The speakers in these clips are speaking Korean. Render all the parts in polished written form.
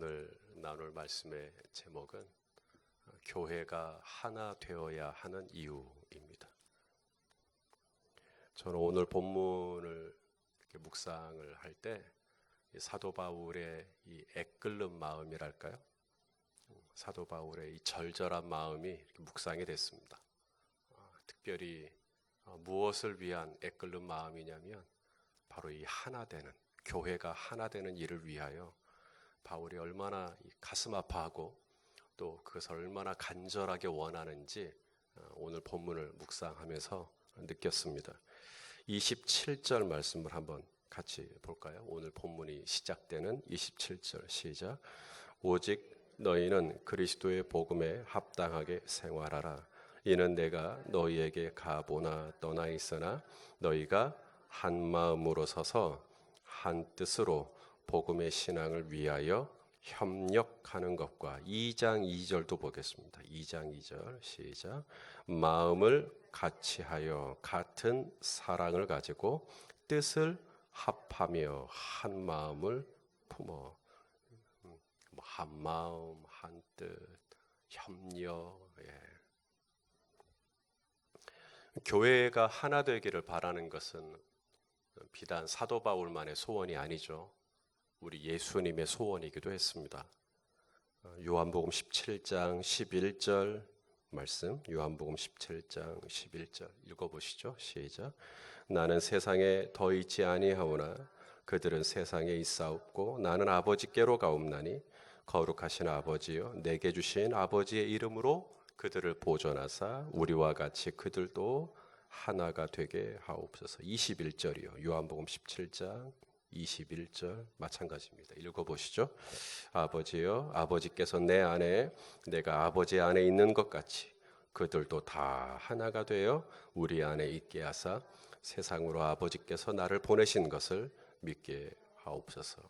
오늘 나눌 말씀의 제목은 교회가 하나 되어야 하는 이유입니다. 저는 오늘 본문을 이렇게 묵상을 할 때 사도 바울의 이 애끓는 마음이랄까요? 사도 바울의 이 절절한 마음이 이렇게 묵상이 됐습니다. 특별히 무엇을 위한 애끓는 마음이냐면 바로 이 하나 되는, 교회가 하나 되는 일을 위하여 바울이 얼마나 가슴 아파하고 또 그것을 얼마나 간절하게 원하는지 오늘 본문을 묵상하면서 느꼈습니다. 27절 말씀을 한번 같이 볼까요? 오늘 본문이 시작되는 27절 시작. 오직 너희는 그리스도의 복음에 합당하게 생활하라. 이는 내가 너희에게 가보나 떠나 있으나 너희가 한 마음으로 서서 한 뜻으로 복음의 신앙을 위하여 협력하는 것과 2장 2절도 보겠습니다. 2장 2절 시작. 마음을 같이하여 같은 사랑을 가지고 뜻을 합하며 한 마음을 품어. 한 마음, 한 뜻, 협력. 교회가 하나 되기를 바라는 것은 비단 사도 바울만의 소원이 아니죠. 우리 예수님의 소원이기도 했습니다. 요한복음 17장 11절 말씀, 요한복음 17장 11절 읽어보시죠. 시작. 나는 세상에 더 있지 아니하오나 그들은 세상에 있사옵고 나는 아버지께로 가옵나니 거룩하신 아버지여 내게 주신 아버지의 이름으로 그들을 보존하사 우리와 같이 그들도 하나가 되게 하옵소서. 21절이요. 요한복음 17장 21절 마찬가지입니다. 읽어보시죠. 아버지여 아버지께서 내 안에 내가 아버지 안에 있는 것 같이 그들도 다 하나가 되어 우리 안에 있게 하사 세상으로 아버지께서 나를 보내신 것을 믿게 하옵소서.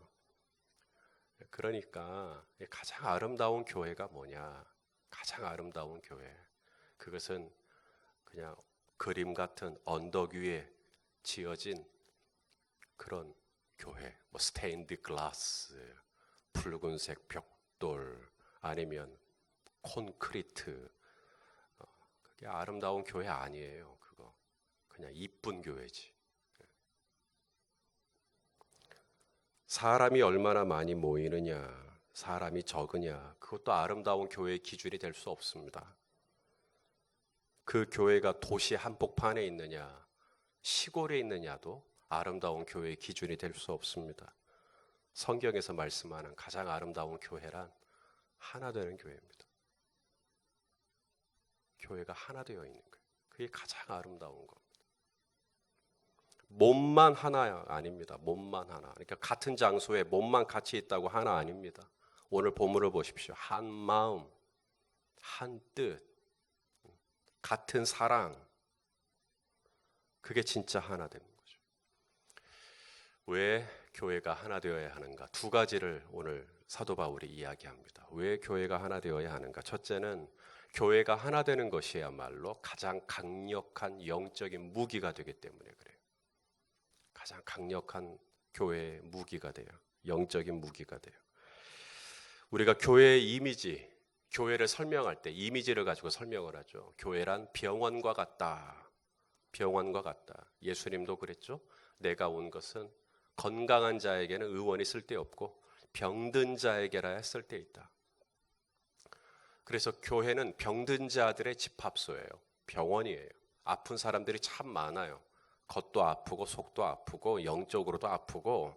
그러니까 가장 아름다운 교회가 뭐냐? 가장 아름다운 교회, 그것은 그냥 그림 같은 언덕 위에 지어진 그런 교회, 뭐 스테인드 글라스, 붉은색 벽돌, 아니면 콘크리트, 그게 아름다운 교회 아니에요. 그거 그냥 이쁜 교회지. 사람이 얼마나 많이 모이느냐, 사람이 적으냐, 그것도 아름다운 교회의 기준이 될 수 없습니다. 그 교회가 도시 한복판에 있느냐, 시골에 있느냐도 아름다운 교회의 기준이 될 수 없습니다. 성경에서 말씀하는 가장 아름다운 교회란 하나 되는 교회입니다. 교회가 하나 되어 있는 거예요. 그게 가장 아름다운 겁니다. 몸만 하나 아닙니다. 몸만 하나. 그러니까 같은 장소에 몸만 같이 있다고 하나 아닙니다. 오늘 본문을 보십시오. 한 마음, 한 뜻, 같은 사랑. 그게 진짜 하나 되는 거죠. 왜 교회가 하나 되어야 하는가? 두 가지를 오늘 사도 바울이 이야기합니다. 왜 교회가 하나 되어야 하는가? 첫째는 교회가 하나 되는 것이야말로 가장 강력한 영적인 무기가 되기 때문에 그래요. 가장 강력한 교회의 무기가 돼요. 영적인 무기가 돼요. 우리가 교회의 이미지, 교회를 설명할 때 이미지를 가지고 설명을 하죠. 교회란 병원과 같다. 병원과 같다. 예수님도 그랬죠. 내가 온 것은 건강한 자에게는 의원이 쓸데없고 병든 자에게라야 쓸데있다. 그래서 교회는 병든 자들의 집합소예요. 병원이에요. 아픈 사람들이 참 많아요. 겉도 아프고 속도 아프고 영적으로도 아프고,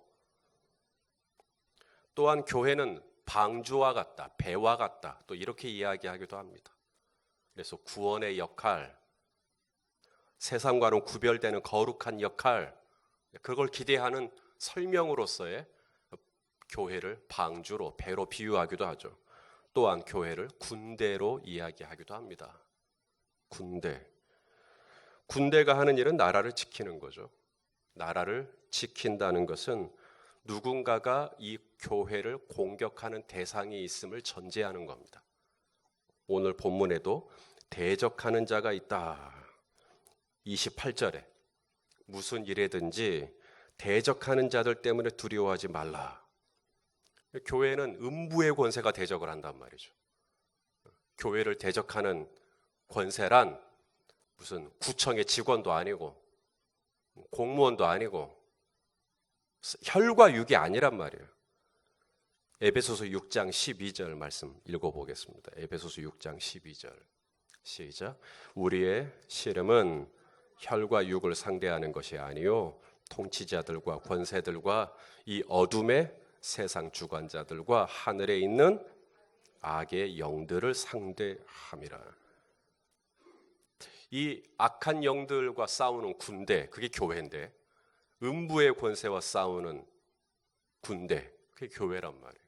또한 교회는 방주와 같다, 배와 같다, 또 이렇게 이야기하기도 합니다. 그래서 구원의 역할, 세상과는 구별되는 거룩한 역할, 그걸 기대하는 설명으로서의 교회를 방주로, 배로 비유하기도 하죠. 또한 교회를 군대로 이야기하기도 합니다. 군대가 하는 일은 나라를 지키는 거죠. 나라를 지킨다는 것은 누군가가 이 교회를 공격하는 대상이 있음을 전제하는 겁니다. 오늘 본문에도 대적하는 자가 있다. 28절에 무슨 일에든지 대적하는 자들 때문에 두려워하지 말라. 교회는 음부의 권세가 대적을 한단 말이죠. 교회를 대적하는 권세란 무슨 구청의 직원도 아니고 공무원도 아니고 혈과 육이 아니란 말이에요. 에베소서 6장 12절 말씀 읽어보겠습니다. 에베소서 6장 12절 시작. 우리의 씨름은 혈과 육을 상대하는 것이 아니요 통치자들과 권세들과 이 어둠의 세상 주관자들과 하늘에 있는 악의 영들을 상대함이라. 이 악한 영들과 싸우는 군대, 그게 교회인데 음부의 권세와 싸우는 군대, 그게 교회란 말이에요.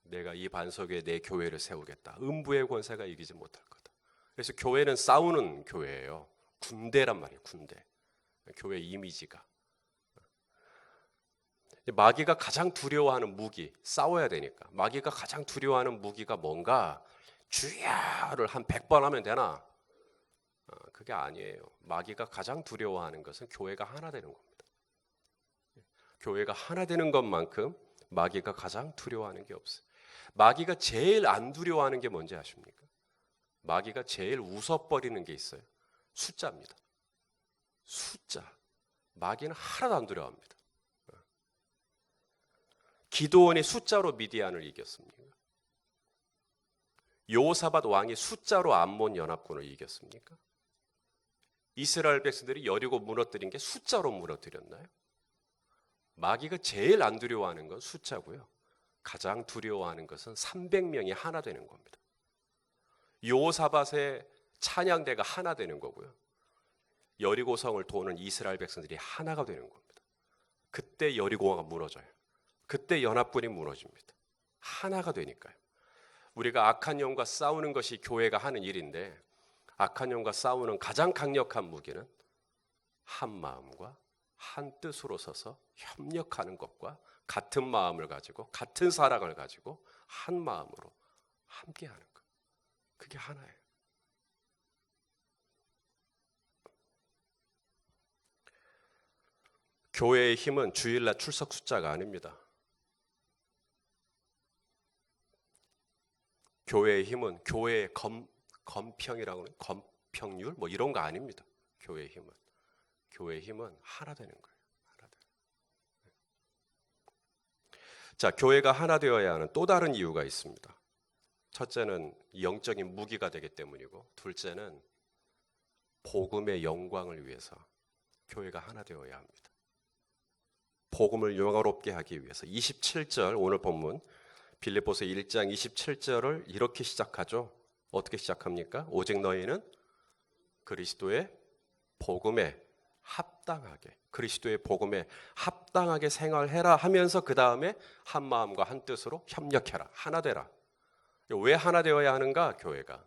내가 이 반석 위에 내 교회를 세우겠다. 음부의 권세가 이기지 못할 거다. 그래서 교회는 싸우는 교회예요. 군대란 말이에요. 군대. 교회 이미지가. 마귀가 가장 두려워하는 무기, 싸워야 되니까. 마귀가 가장 두려워하는 무기가 뭔가? 주야를 한 100번 하면 되나? 그게 아니에요. 마귀가 가장 두려워하는 것은 교회가 하나 되는 겁니다. 교회가 하나 되는 것만큼 마귀가 가장 두려워하는 게 없어요. 마귀가 제일 안 두려워하는 게 뭔지 아십니까? 마귀가 제일 웃어버리는 게 있어요. 숫자입니다. 숫자. 마귀는 하나도 안 두려워합니다. 기드온이 숫자로 미디안을 이겼습니까? 여호사밧 왕이 숫자로 암몬 연합군을 이겼습니까? 이스라엘 백성들이 여리고 무너뜨린 게 숫자로 무너뜨렸나요? 마귀가 제일 안 두려워하는 건 숫자고요. 가장 두려워하는 것은 300명이 하나 되는 겁니다. 여호사밧의 찬양대가 하나 되는 거고요. 여리고성을 도는 이스라엘 백성들이 하나가 되는 겁니다. 그때 여리고가 무너져요. 그때 연합군이 무너집니다. 하나가 되니까요. 우리가 악한 영과 싸우는 것이 교회가 하는 일인데 악한 영과 싸우는 가장 강력한 무기는 한 마음과 한 뜻으로 서서 협력하는 것과 같은 마음을 가지고 같은 사랑을 가지고 한 마음으로 함께하는 것. 그게 하나예요. 교회의 힘은 주일날 출석 숫자가 아닙니다. 교회의 힘은 교회의 검평이라고 하는 검평률 뭐 이런 거 아닙니다. 교회의 힘은 하나 되는 거예요. 하나 되는. 자, 교회가 하나 되어야 하는 또 다른 이유가 있습니다. 첫째는 영적인 무기가 되기 때문이고, 둘째는 복음의 영광을 위해서 교회가 하나 되어야 합니다. 복음을 영화롭게 하기 위해서 27절 오늘 본문 빌립보서 1장 27절을 이렇게 시작하죠. 어떻게 시작합니까? 오직 너희는 그리스도의 복음에 합당하게, 그리스도의 복음에 합당하게 생활해라 하면서 그 다음에 한 마음과 한 뜻으로 협력해라. 하나 되라. 왜 하나 되어야 하는가? 교회가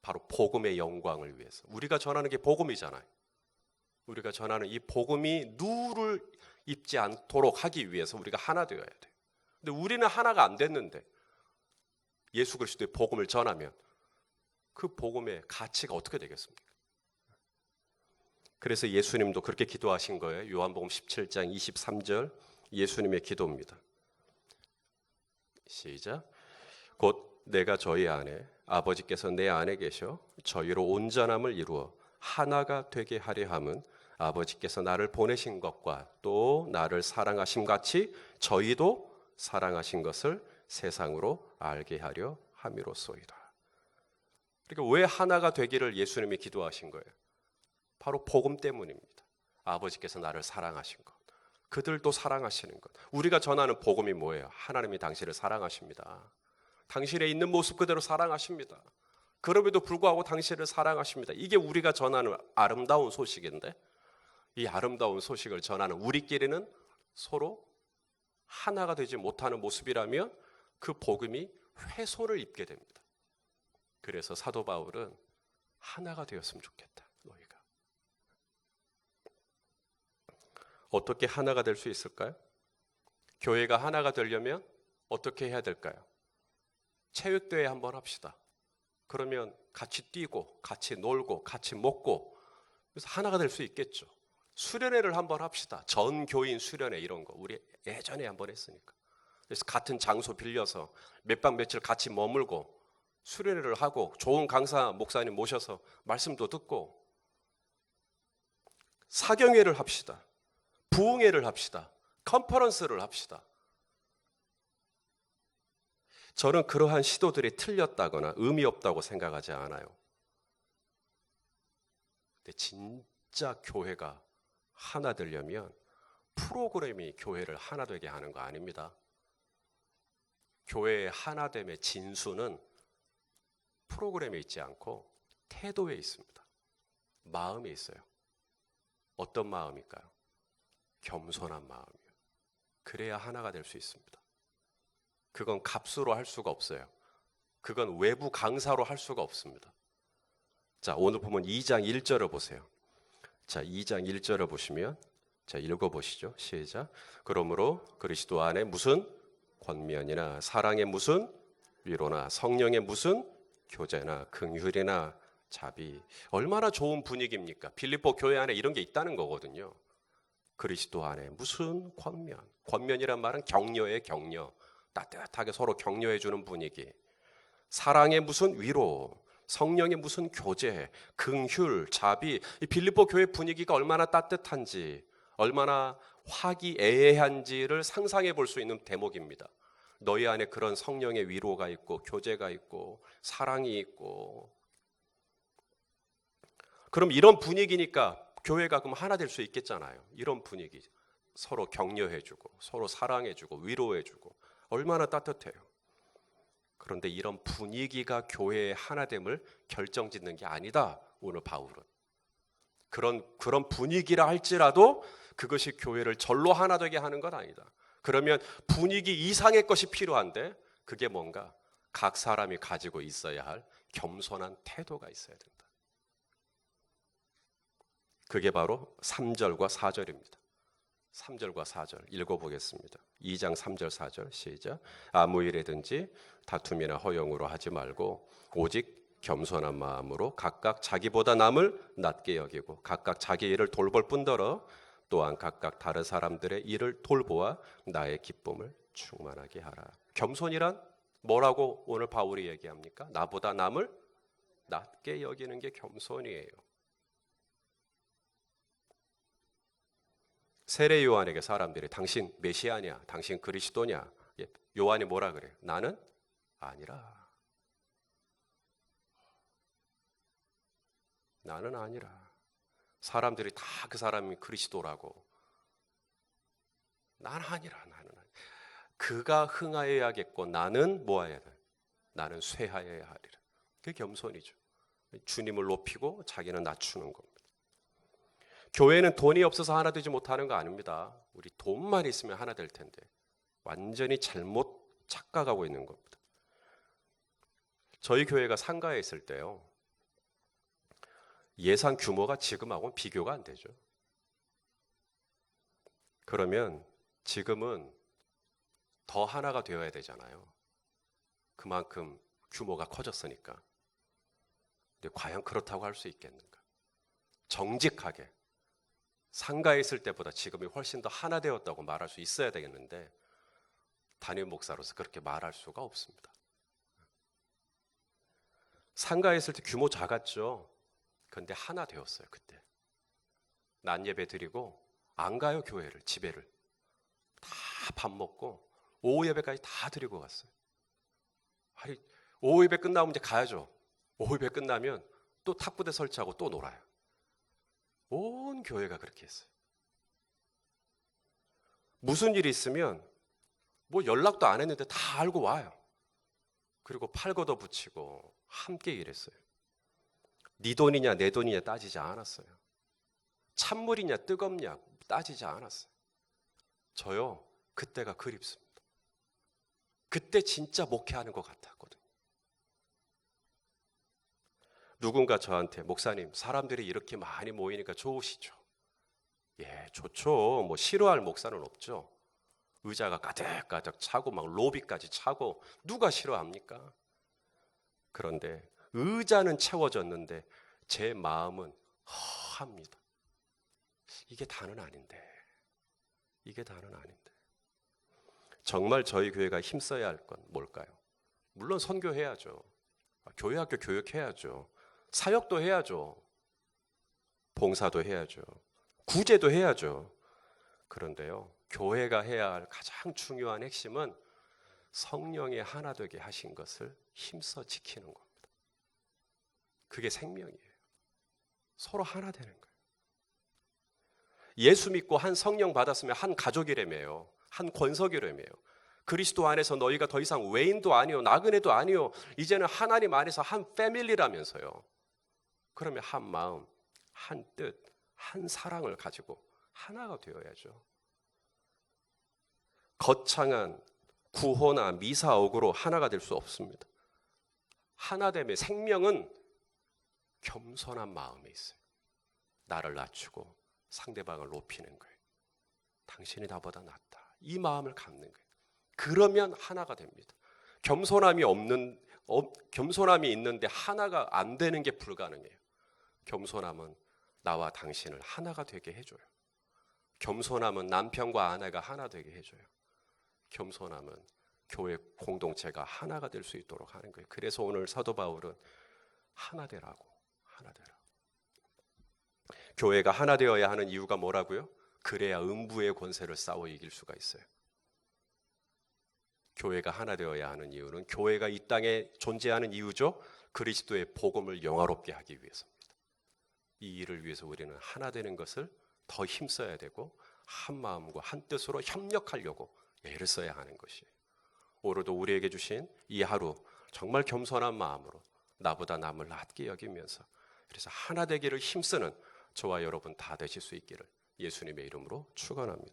바로 복음의 영광을 위해서. 우리가 전하는 게 복음이잖아요. 우리가 전하는 이 복음이 누를 입지 않도록 하기 위해서 우리가 하나 되어야 돼요. 근데 우리는 하나가 안 됐는데 예수 그리스도의 복음을 전하면 그 복음의 가치가 어떻게 되겠습니까? 그래서 예수님도 그렇게 기도하신 거예요. 요한복음 17장 23절 예수님의 기도입니다. 시작. 곧 내가 저희 안에 아버지께서 내 안에 계셔 저희로 온전함을 이루어 하나가 되게 하려 함은 아버지께서 나를 보내신 것과 또 나를 사랑하심 같이 저희도 사랑하신 것을 세상으로 알게 하려 함이로소이다. 그러니까 왜 하나가 되기를 예수님이 기도하신 거예요? 바로 복음 때문입니다. 아버지께서 나를 사랑하신 것, 그들도 사랑하시는 것. 우리가 전하는 복음이 뭐예요? 하나님이 당신을 사랑하십니다. 당신의 있는 모습 그대로 사랑하십니다. 그럼에도 불구하고 당신을 사랑하십니다. 이게 우리가 전하는 아름다운 소식인데, 이 아름다운 소식을 전하는 우리끼리는 서로 하나가 되지 못하는 모습이라면 그 복음이 훼손을 입게 됩니다. 그래서 사도 바울은 하나가 되었으면 좋겠다. 너희가 어떻게 하나가 될 수 있을까요? 교회가 하나가 되려면 어떻게 해야 될까요? 체육대회 한번 합시다. 그러면 같이 뛰고 같이 놀고 같이 먹고 그래서 하나가 될 수 있겠죠. 수련회를 한번 합시다. 전교인 수련회 이런 거 우리 예전에 한번 했으니까 그래서 같은 장소 빌려서 몇 박 며칠 같이 머물고 수련회를 하고 좋은 강사 목사님 모셔서 말씀도 듣고 사경회를 합시다. 부흥회를 합시다. 컨퍼런스를 합시다. 저는 그러한 시도들이 틀렸다거나 의미 없다고 생각하지 않아요. 근데 진짜 교회가 하나 되려면 프로그램이 교회를 하나 되게 하는 거 아닙니다. 교회의 하나됨의 진수는 프로그램에 있지 않고 태도에 있습니다. 마음에 있어요. 어떤 마음일까요? 겸손한 마음이에요. 그래야 하나가 될 수 있습니다. 그건 값으로 할 수가 없어요. 그건 외부 강사로 할 수가 없습니다. 자, 오늘 보면 2장 1절을 보세요. 자, 2장 1절을 보시면, 자, 읽어보시죠. 시작. 그러므로 그리스도 안에 무슨 권면이나 사랑의 무슨 위로나 성령의 무슨 교제나 긍휼이나 자비. 얼마나 좋은 분위기입니까? 빌립보 교회 안에 이런 게 있다는 거거든요. 그리스도 안에 무슨 권면. 권면이란 말은 격려의 격려. 따뜻하게 서로 격려해 주는 분위기. 사랑의 무슨 위로, 성령의 무슨 교제, 긍휼, 자비. 이 빌립보 교회 분위기가 얼마나 따뜻한지, 얼마나 화기애애한지를 상상해 볼 수 있는 대목입니다. 너희 안에 그런 성령의 위로가 있고 교제가 있고 사랑이 있고. 그럼 이런 분위기니까 교회가 그럼 하나 될 수 있겠잖아요. 이런 분위기. 서로 격려해 주고 서로 사랑해 주고 위로해 주고 얼마나 따뜻해요. 그런데 이런 분위기가 교회의 하나됨을 결정짓는 게 아니다. 오늘 바울은. 그런 분위기라 할지라도 그것이 교회를 절로 하나 되게 하는 건 아니다. 그러면 분위기 이상의 것이 필요한데 그게 뭔가 각 사람이 가지고 있어야 할 겸손한 태도가 있어야 된다. 그게 바로 3절과 4절입니다. 3절과 4절 읽어보겠습니다. 2장 3절 4절 시작. 아무 일에든지 다툼이나 허용으로 하지 말고 오직 겸손한 마음으로 각각 자기보다 남을 낮게 여기고 각각 자기 일을 돌볼 뿐더러 또한 각각 다른 사람들의 일을 돌보아 나의 기쁨을 충만하게 하라. 겸손이란 뭐라고 오늘 바울이 얘기합니까? 나보다 남을 낮게 여기는 게 겸손이에요. 세례 요한에게 사람들이 당신 메시아냐, 당신 그리스도냐, 요한이 뭐라 그래요? 나는 아니라. 나는 아니라. 사람들이 다 그 사람이 그리스도라고. 나는 아니라. 그가 흥하여야겠고 나는 뭐 해야 돼? 나는 쇠하여야 하리라. 그게 겸손이죠. 주님을 높이고 자기는 낮추는 겁니다. 교회는 돈이 없어서 하나 되지 못하는 거 아닙니다. 우리 돈만 있으면 하나 될 텐데 완전히 잘못 착각하고 있는 겁니다. 저희 교회가 상가에 있을 때요, 예산 규모가 지금하고는 비교가 안 되죠. 그러면 지금은 더 하나가 되어야 되잖아요. 그만큼 규모가 커졌으니까. 근데 과연 그렇다고 할 수 있겠는가? 정직하게 상가에 있을 때보다 지금이 훨씬 더 하나 되었다고 말할 수 있어야 되겠는데 담임 목사로서 그렇게 말할 수가 없습니다. 상가에 있을 때 규모 작았죠. 그런데 하나 되었어요. 그때 낮 예배 드리고 안 가요. 교회를, 집에를 다 밥 먹고 오후 예배까지 다 드리고 갔어요. 아니, 오후 예배 끝나면 이제 가야죠. 오후 예배 끝나면 또 탁구대 설치하고 또 놀아요. 온 교회가 그렇게 했어요. 무슨 일이 있으면 뭐 연락도 안 했는데 다 알고 와요. 그리고 팔고도 붙이고 함께 일했어요. 네 돈이냐 내 돈이냐 따지지 않았어요. 찬물이냐 뜨겁냐 따지지 않았어요. 저요, 그때가 그립습니다. 그때 진짜 목회하는 것 같았거든요. 누군가 저한테 목사님, 사람들이 이렇게 많이 모이니까 좋으시죠? 예, 좋죠. 뭐 싫어할 목사는 없죠. 의자가 가득가득 차고 막 로비까지 차고 누가 싫어합니까? 그런데 의자는 채워졌는데 제 마음은 허합니다. 이게 다는 아닌데. 이게 다는 아닌데. 정말 저희 교회가 힘써야 할 건 뭘까요? 물론 선교해야죠. 교회 학교 교육해야죠. 사역도 해야죠. 봉사도 해야죠. 구제도 해야죠. 그런데요, 교회가 해야 할 가장 중요한 핵심은 성령의 하나 되게 하신 것을 힘써 지키는 겁니다. 그게 생명이에요. 서로 하나 되는 거예요. 예수 믿고 한 성령 받았으면 한 가족이라며요. 한 권석이라며요. 그리스도 안에서 너희가 더 이상 외인도 아니요 나그네도 아니요 이제는 하나님 안에서 한 패밀리라면서요. 그러면 한 마음, 한 뜻, 한 사랑을 가지고 하나가 되어야죠. 거창한 구호나 미사옥으로 하나가 될 수 없습니다. 하나됨의 생명은 겸손한 마음에 있어요. 나를 낮추고 상대방을 높이는 거예요. 당신이 나보다 낫다. 이 마음을 갖는 거예요. 그러면 하나가 됩니다. 겸손함이 있는데 하나가 안 되는 게 불가능해요. 겸손함은 나와 당신을 하나가 되게 해줘요. 겸손함은 남편과 아내가 하나 되게 해줘요. 겸손함은 교회 공동체가 하나가 될 수 있도록 하는 거예요. 그래서 오늘 사도 바울은 하나 되라고, 하나 되라. 교회가 하나 되어야 하는 이유가 뭐라고요? 그래야 음부의 권세를 싸워 이길 수가 있어요. 교회가 하나 되어야 하는 이유는 교회가 이 땅에 존재하는 이유죠. 그리스도의 복음을 영화롭게 하기 위해서입니다. 이 일을 위해서 우리는 하나 되는 것을 더 힘써야 되고 한 마음과 한 뜻으로 협력하려고 애를 써야 하는 것이에요. 오늘도 우리에게 주신 이 하루 정말 겸손한 마음으로 나보다 남을 낮게 여기면서 그래서 하나 되기를 힘쓰는 저와 여러분 다 되실 수 있기를 예수님의 이름으로 축원합니다.